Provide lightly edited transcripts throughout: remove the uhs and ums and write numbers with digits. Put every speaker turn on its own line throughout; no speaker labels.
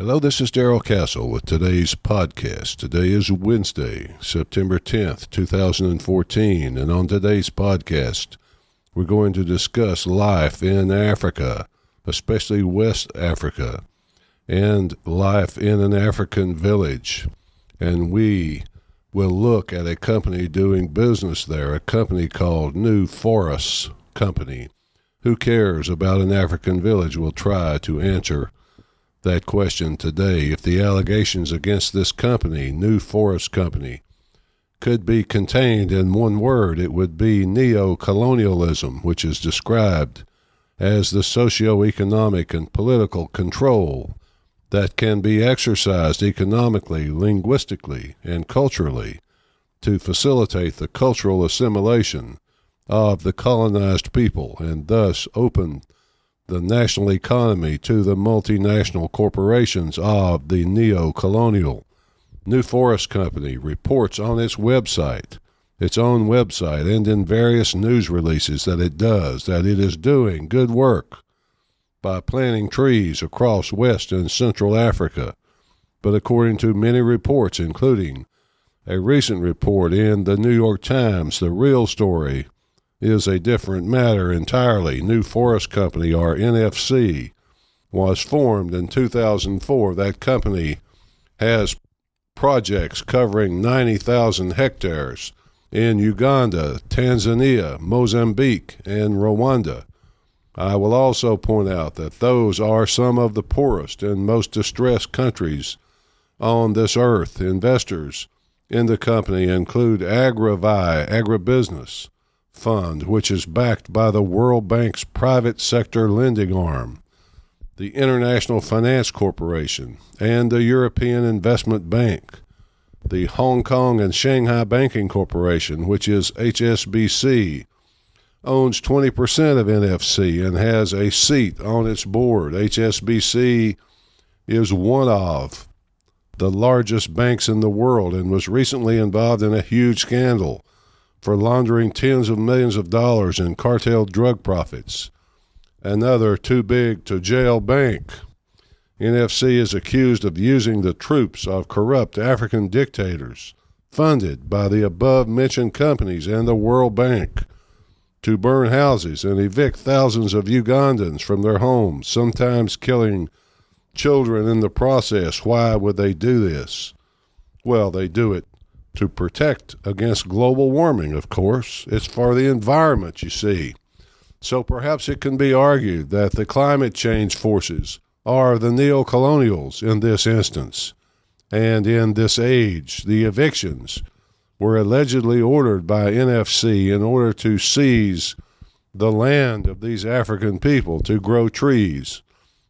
Hello, this is Daryl Castle with today's podcast. Today is Wednesday, September 10th, 2014, and on today's podcast, we're going to discuss life in Africa, especially West Africa, and life in an African village. And we will look at a company doing business there, a company called New Forest Company. Who cares about an African village? We'll try to answer that question today. If the allegations against this company, New Forest Company, could be contained in one word, it would be neo-colonialism, which is described as the socio-economic and political control that can be exercised economically, linguistically, and culturally to facilitate the cultural assimilation of the colonized people and thus open the national economy to the multinational corporations of the neo-colonial. New Forest Company reports on its own website, and in various news releases that it is doing good work by planting trees across West and Central Africa. But according to many reports, including a recent report in the New York Times, the real story is a different matter entirely. New Forest Company, or NFC, was formed in 2004. That company has projects covering 90,000 hectares in Uganda, Tanzania, Mozambique, and Rwanda. I will also point out that those are some of the poorest and most distressed countries on this earth. Investors in the company include Agri-Vie, Agribusiness Fund, which is backed by the World Bank's private sector lending arm, the International Finance Corporation, and the European Investment Bank. The Hong Kong and Shanghai Banking Corporation, which is HSBC, owns 20% of NFC and has a seat on its board. HSBC is one of the largest banks in the world and was recently involved in a huge scandal for laundering tens of millions of dollars in cartel drug profits. Another too-big-to-jail bank. NFC is accused of using the troops of corrupt African dictators, funded by the above-mentioned companies and the World Bank, to burn houses and evict thousands of Ugandans from their homes, sometimes killing children in the process. Why would they do this? Well, they do it to protect against global warming, of course. It's for the environment, you see. So perhaps it can be argued that the climate change forces are the neo-colonials in this instance. And in this age, the evictions were allegedly ordered by NFC in order to seize the land of these African people to grow trees.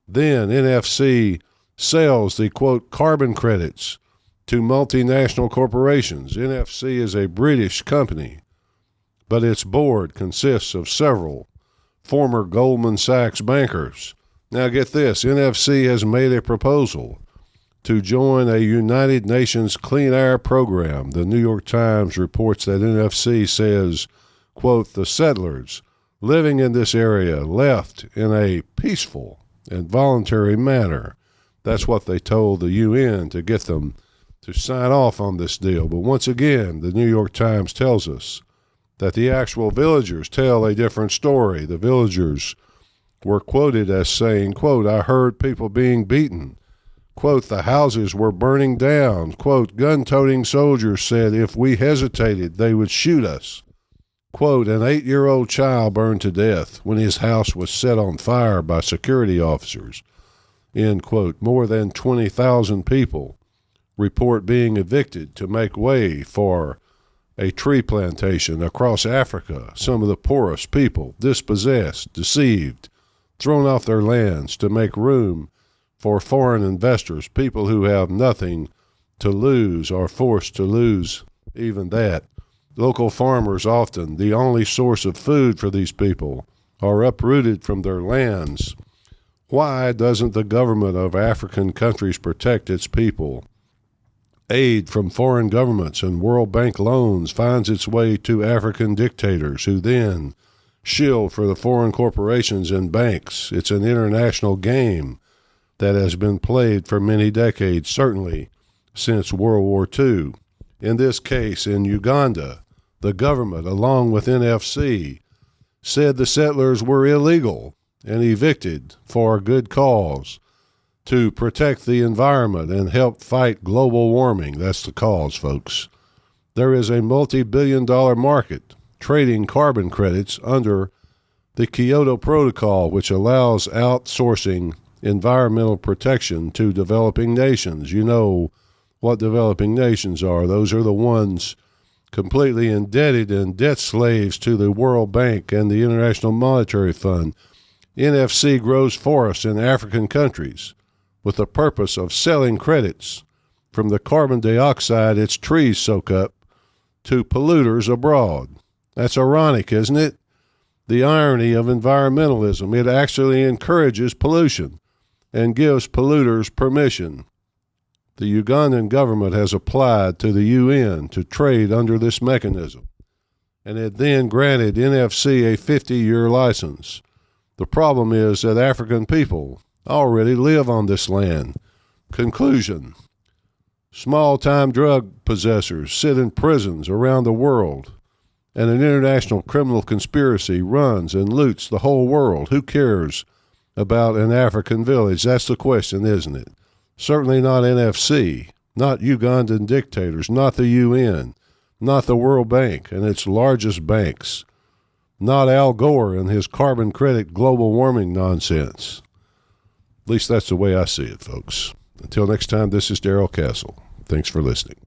Then NFC sells the, quote, carbon credits to multinational corporations. NFC is a British company, but its board consists of several former Goldman Sachs bankers. Now get this, NFC has made a proposal to join a United Nations Clean Air Program. The New York Times reports that NFC says, quote, the settlers living in this area left in a peaceful and voluntary manner. That's what they told the UN to get them to sign off on this deal. But once again, the New York Times tells us that the actual villagers tell a different story. The villagers were quoted as saying, quote, I heard people being beaten. Quote, the houses were burning down. Quote, gun-toting soldiers said if we hesitated, they would shoot us. Quote, an 8-year-old child burned to death when his house was set on fire by security officers. End quote. More than 20,000 people report being evicted to make way for a tree plantation across Africa. Some of the poorest people dispossessed, deceived, thrown off their lands to make room for foreign investors. People who have nothing to lose are forced to lose even that. Local farmers, often the only source of food for these people, are uprooted from their lands. Why doesn't the government of African countries protect its people? Aid from foreign governments and World Bank loans finds its way to African dictators who then shield for the foreign corporations and banks. It's an international game that has been played for many decades, certainly since World War II. In this case, in Uganda, the government, along with NFC, said the settlers were illegal and evicted for a good cause, to protect the environment and help fight global warming. That's the cause, folks. There is a multi-billion-dollar market trading carbon credits under the Kyoto Protocol, which allows outsourcing environmental protection to developing nations. You know what developing nations are. Those are the ones completely indebted and debt slaves to the World Bank and the International Monetary Fund. NFC grows forests in African countries with the purpose of selling credits from the carbon dioxide its trees soak up to polluters abroad. That's ironic, isn't it? The irony of environmentalism. It actually encourages pollution and gives polluters permission. The Ugandan government has applied to the UN to trade under this mechanism, and it then granted NFC a 50-year license. The problem is that African people already live on this land. Conclusion: small-time drug possessors sit in prisons around the world, and an international criminal conspiracy runs and loots the whole world. Who cares about an African village? That's the question, isn't it? Certainly not NFC, not Ugandan dictators, not the UN, not the World Bank and its largest banks, not Al Gore and his carbon credit global warming nonsense. At least that's the way I see it, folks. Until next time, this is Darrell Castle. Thanks for listening.